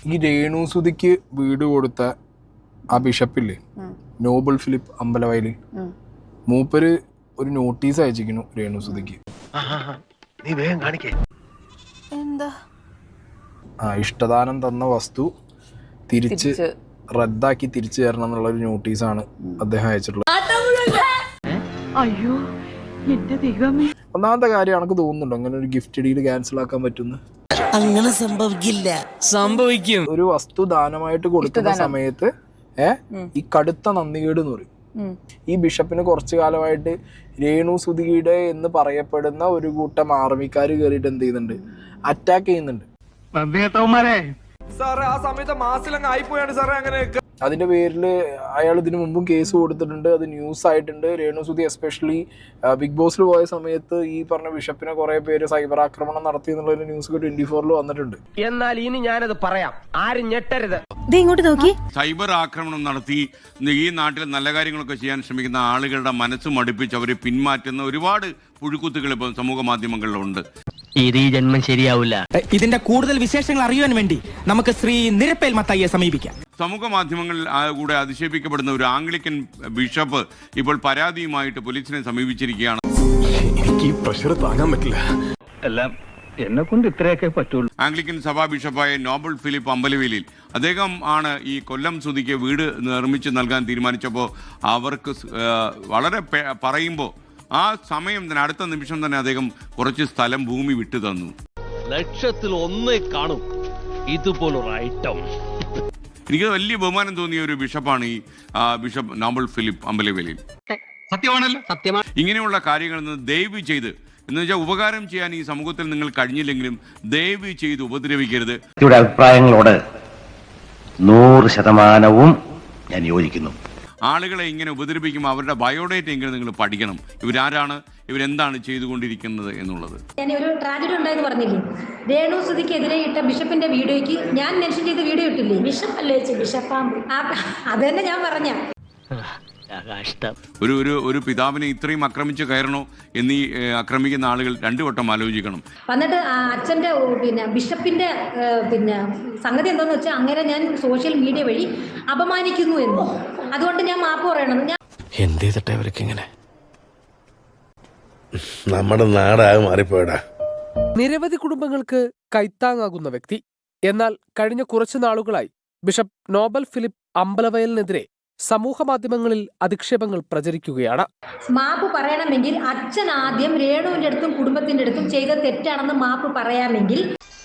ഈ രേണുസുതിക്ക് വീട് കൊടുത്ത ആ ബിഷപ്പില്ലേ, നോബൽ ഫിലിപ്പ് അമ്പലവയലിൽ, മൂപ്പര് ഒരു നോട്ടീസ് അയച്ചിരിക്കുന്നു രേണുസുതിക്ക്. ഇഷ്ടദാനം തന്ന വസ്തു തിരിച്ച് റദ്ദാക്കി തിരിച്ചു തരണം എന്നുള്ള ഒരു നോട്ടീസാണ് അദ്ദേഹം അയച്ചിട്ടുള്ളത്. ഒന്നാമത്തെ കാര്യം എനിക്ക് തോന്നുന്നുണ്ടോ അങ്ങനെ ഒരു ഗിഫ്റ്റ് ഡീൽ ക്യാൻസൽ ആക്കാൻ പറ്റുന്ന? അങ്ങനെ സംഭവിക്കില്ല. സംഭവിക്കും. ഒരു വസ്തു ദാനമായിട്ട് കൊടുക്കുന്ന സമയത്ത് ഈ കടുത്ത നന്ദികേട് എന്ന് പറയും. ഈ ബിഷപ്പിന് കുറച്ചു കാലമായിട്ട് രേണുസുതിയുടെ എന്ന് പറയപ്പെടുന്ന ഒരു കൂട്ടം ആർമിക്കാർ കയറിയിട്ട് എന്ത് ചെയ്യുന്നുണ്ട്, അറ്റാക്ക് ചെയ്യുന്നുണ്ട്. അതിന്റെ പേരിൽ അയാൾ ഇതിനു മുമ്പും കേസ് കൊടുത്തിട്ടുണ്ട്. അത് ന്യൂസ് ആയിട്ടുണ്ട്. രേണുസുതി എസ്പെഷ്യലി ബിഗ് ബോസിൽ പോയ സമയത്ത് ഈ പറഞ്ഞ ബിഷപ്പിനെ കുറെ പേര് സൈബർ ആക്രമണം നടത്തി എന്നുള്ള ന്യൂസ് 24 വന്നിട്ടുണ്ട്. എന്നാൽ ഇനി ഞാനത് പറയാം, ആരും ഞെട്ടരുത്. സൈബർ ആക്രമണം നടത്തി ഈ നാട്ടിൽ നല്ല കാര്യങ്ങളൊക്കെ ചെയ്യാൻ ശ്രമിക്കുന്ന ആളുകളുടെ മനസ്സ് മടുപ്പിച്ച് അവരെ പിന്മാറ്റുന്ന ഒരുപാട് പുഴുക്കുത്തുകൾ ഇപ്പോൾ സമൂഹ മാധ്യമങ്ങളിലുണ്ട്. ഇത് ഈ ജന്മം ശരിയാവില്ല. ഇതിന്റെ കൂടുതൽ വിശേഷങ്ങൾ അറിയാൻ വേണ്ടി നമുക്ക് ശ്രീ നിരപ്പേൽ മത്തായിയെ സമീപിക്കാം. സമൂഹ മാധ്യമങ്ങളിൽ കൂടെ അധിക്ഷേപിക്കപ്പെടുന്ന ഒരു ആംഗ്ലിക്കൻ ബിഷപ്പ് ഇപ്പോൾ പരാതിയുമായിട്ട് പോലീസിനെ സമീപിച്ചിരിക്കുകയാണ്. എനിക്ക് പ്രഷർ താങ്ങാൻ പറ്റില്ല. എല്ലാം എന്നെ കൊണ്ട് ഇത്രയൊക്കെ പറ്റുള്ളൂ. ആംഗ്ലിക്കൻ സഭാ ബിഷപ്പായ നോബൽ ഫിലിപ്പ് അമ്പലവേലിൽ അദ്ദേഹം ആണ് ഈ കൊല്ലം സുധിക്ക് വീട് നിർമ്മിച്ച് നൽകാൻ തീരുമാനിച്ചപ്പോൾ അവർക്ക് വളരെ പറയുമ്പോൾ ആ സമയം തന്നെ അടുത്ത നിമിഷം തന്നെ അദ്ദേഹം കുറച്ച് സ്ഥലം ഭൂമി വിട്ടു തന്നു. ലക്ഷത്തിൽ ഒന്നേ കാണും ഇതുപോലൊരു ഐറ്റം. എനിക്ക് വലിയ ബഹുമാനം തോന്നിയ ഒരു ബിഷപ്പാണ് ഈ ബിഷപ്പ് നോബൽ ഫിലിപ്പ് അമ്പലവേലിൽ. സത്യമാണല്ലോ, സത്യമാണ്. ഇങ്ങനെയുള്ള കാര്യങ്ങളിൽ നിന്ന് ദയവ് ചെയ്ത്, എന്ന് വെച്ചാൽ ഉപകാരം ചെയ്യാൻ ഈ സമൂഹത്തിൽ നിങ്ങൾ കഴിഞ്ഞില്ലെങ്കിലും ദയവ് ചെയ്ത് ഉപദ്രവിക്കരുത്. അഭിപ്രായങ്ങളോട് 100% ഞാൻ യോജിക്കുന്നു. ആളുകളെ ഇങ്ങനെ ഉപദ്രവിക്കുമ്പോൾ അവരുടെ ബയോഡേറ്റ എങ്കിലും നിങ്ങൾ പഠിക്കണം. ഇവരാരാണ്, ഇവരെന്താണ് ചെയ്തുകൊണ്ടിരിക്കുന്നത് എന്നുള്ളത്. ഞാൻ ഒരു ട്രാജഡി ഉണ്ടായെന്ന് പറഞ്ഞില്ലേ, രേണുസുതിക്കെതിരെ ഇട്ട ബിഷപ്പിന്റെ വീഡിയോയ്ക്ക് ഞാൻ മെൻഷൻ ചെയ്ത വീഡിയോ ഇട്ടില്ലേ, ബിഷപ്പല്ലേ ബിഷപ്പാമ്പ്, അത് തന്നെ ഞാൻ പറഞ്ഞ. ഒരു പിതാവിനെ ഇത്രയും ആക്രമിച്ച് കയറണോ എന്നീ ആക്രമിക്കുന്ന ആളുകൾ 2 വട്ടം ആലോചിക്കണം. വന്നിട്ട് അച്ഛന്റെ ബിഷപ്പിന്റെ സംഗതി എന്താന്ന് വെച്ചാൽ അങ്ങനെ ഞാൻ സോഷ്യൽ മീഡിയ വഴി അപമാനിക്കുന്നു എന്ന്. അതുകൊണ്ട് ഞാൻ മാപ്പ് പറയണം. ഞാൻ എന്ത് ചെയ്തിട്ടെ അവരൊക്കെ ഇങ്ങനെ? നമ്മുടെ നാടാകെ മാറിപ്പോയടാ. നിരവധി കുടുംബങ്ങൾക്ക് കൈത്താങ്ങാകുന്ന വ്യക്തി. എന്നാൽ കഴിഞ്ഞ കുറച്ചു നാളുകളായി ബിഷപ്പ് നോബൽ ഫിലിപ്പ് അമ്പലവയലിനെതിരെ സമൂഹ മാധ്യമങ്ങളിൽ അധിക്ഷേപങ്ങൾ പ്രചരിക്കുകയാണ്. മാപ്പ് പറയണമെങ്കിൽ അച്ഛൻ ആദ്യം രേണുവിന്റെ അടുത്തും കുടുംബത്തിന്റെ അടുത്തും ചെയ്ത തെറ്റാണെന്ന് മാപ്പ് പറയാമെങ്കിൽ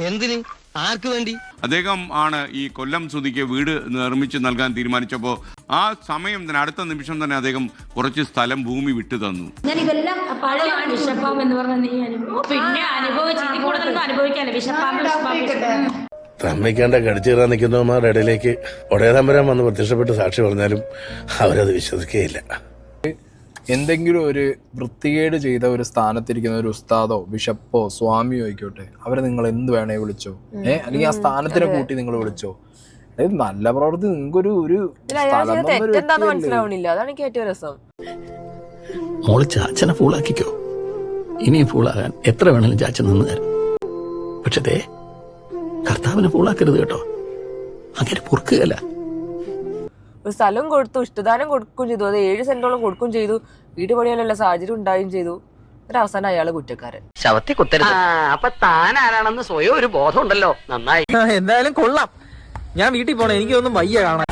എന്തിന്, ആർക്ക് വേണ്ടി? അദ്ദേഹം ആണ് ഈ കൊല്ലം സുധിക്ക് വീട് നിർമ്മിച്ച് നൽകാൻ തീരുമാനിച്ചപ്പോൾ ആ സമയം തന്നെ അടുത്ത നിമിഷം തന്നെ അദ്ദേഹം കുറച്ച് സ്ഥലം ഭൂമി വിട്ടു തന്നു. ഞാൻ ഇതെല്ലാം തമ്മിക്കാണ്ട കടിച്ചു കയറാൻ നിൽക്കുന്നവന്മാരുടെ ഇടയിലേക്ക് ഒടേതമ്പരം വന്ന് പ്രത്യക്ഷപ്പെട്ട് സാക്ഷി പറഞ്ഞാലും അവരത് വിശ്വസിക്കുകയില്ല. എന്തെങ്കിലും ഒരു വൃത്തികേട് ചെയ്ത ഒരു സ്ഥാനത്തിരിക്കുന്ന ഒരു ഉസ്താദോ ബിഷപ്പോ സ്വാമിയോ ആയിക്കോട്ടെ, അവരെ നിങ്ങൾ എന്ത് വേണേ വിളിച്ചോ, അല്ലെങ്കിൽ ആ സ്ഥാനത്തിനെ കൂട്ടി നിങ്ങൾ വിളിച്ചോ. നല്ല പ്രവൃത്തി നിങ്ങൾക്കൊരു മനസ്സിലാവണില്ല. അതാണ് എനിക്ക് ഏറ്റവും രസം. മോള് ചാച്ചനെ ഫൂളാക്കിക്കോ. ഇനിയും ഫൂളാകാൻ എത്ര വേണേലും ചാച്ചൻ നിന്ന് തരും. പക്ഷേ കർത്താവിനെ ഫൂളാക്കരുത് കേട്ടോ, അങ്ങനെ പൊറുക്കുകയല്ല. ഒരു സ്ഥലം കൊടുത്തു, ഇഷ്ടദാനം കൊടുക്കുകയും ചെയ്തു, അത് 7 സെന്റോളം കൊടുക്കുകയും ചെയ്തു, വീട് പണിയാനുള്ള സാഹചര്യം ഉണ്ടാവുകയും ചെയ്തു. അവസാനം അയാള് കുറ്റക്കാരൻ. ശവത്തി കുത്തരുത്. അപ്പൊ താൻ ആരാണെന്ന് സ്വയം ഒരു ബോധം ഉണ്ടല്ലോ. നന്നായി. എന്തായാലും കൊള്ളാം. ഞാൻ വീട്ടിൽ പോണേ, എനിക്കൊന്നും വയ്യ കാണാൻ.